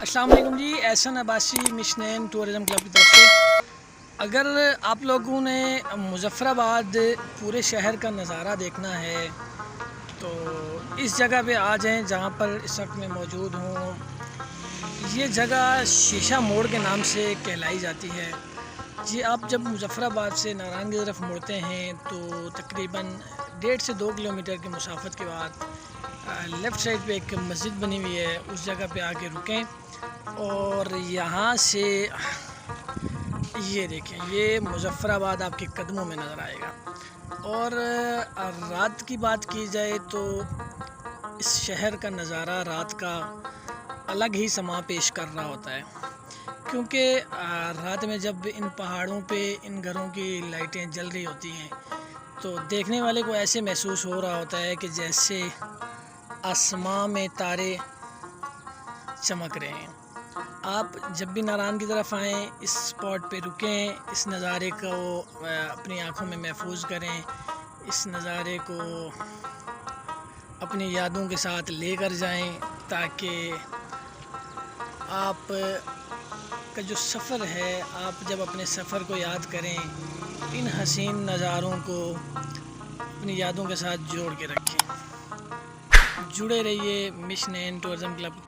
السلام علیکم جی، احسن Abbasi مشنین tourism club کی طرف سے اگر آپ لوگوں نے مظفر آباد پورے شہر کا نظارہ دیکھنا ہے تو اس جگہ پہ آ جائیں جہاں پر اس وقت میں موجود ہوں۔ یہ جگہ شیشہ موڑ کے نام سے کہلائی جاتی ہے جی۔ آپ جب مظفر آباد سے ناران کی طرف مڑتے ہیں تو تقریباً 1.5 سے 2 کلومیٹر کی مسافت کے بعد لیفٹ سائڈ پہ ایک مسجد بنی ہوئی ہے، اس جگہ پہ آ کے رکیں اور یہاں سے یہ دیکھیں، یہ مظفر آباد آپ کے قدموں میں نظر آئے گا۔ اور رات کی بات کی جائے تو اس شہر کا نظارہ رات کا الگ ہی سما پیش کر رہا ہوتا ہے، کیونکہ رات میں جب ان پہاڑوں پہ ان گھروں کی لائٹیں جل رہی ہوتی ہیں تو دیکھنے والے کو ایسے محسوس ہو رہا ہوتا ہے کہ جیسے آسمان میں تارے چمک رہے ہیں۔ آپ جب بھی ناران کی طرف آئیں اس سپاٹ پہ رکیں، اس نظارے کو اپنی آنکھوں میں محفوظ کریں، اس نظارے کو اپنی یادوں کے ساتھ لے کر جائیں تاکہ آپ کا جو سفر ہے، آپ جب اپنے سفر کو یاد کریں ان حسین نظاروں کو اپنی یادوں کے ساتھ جوڑ کے رکھیں۔ جڑے رہیے مشنین ٹورزم کلب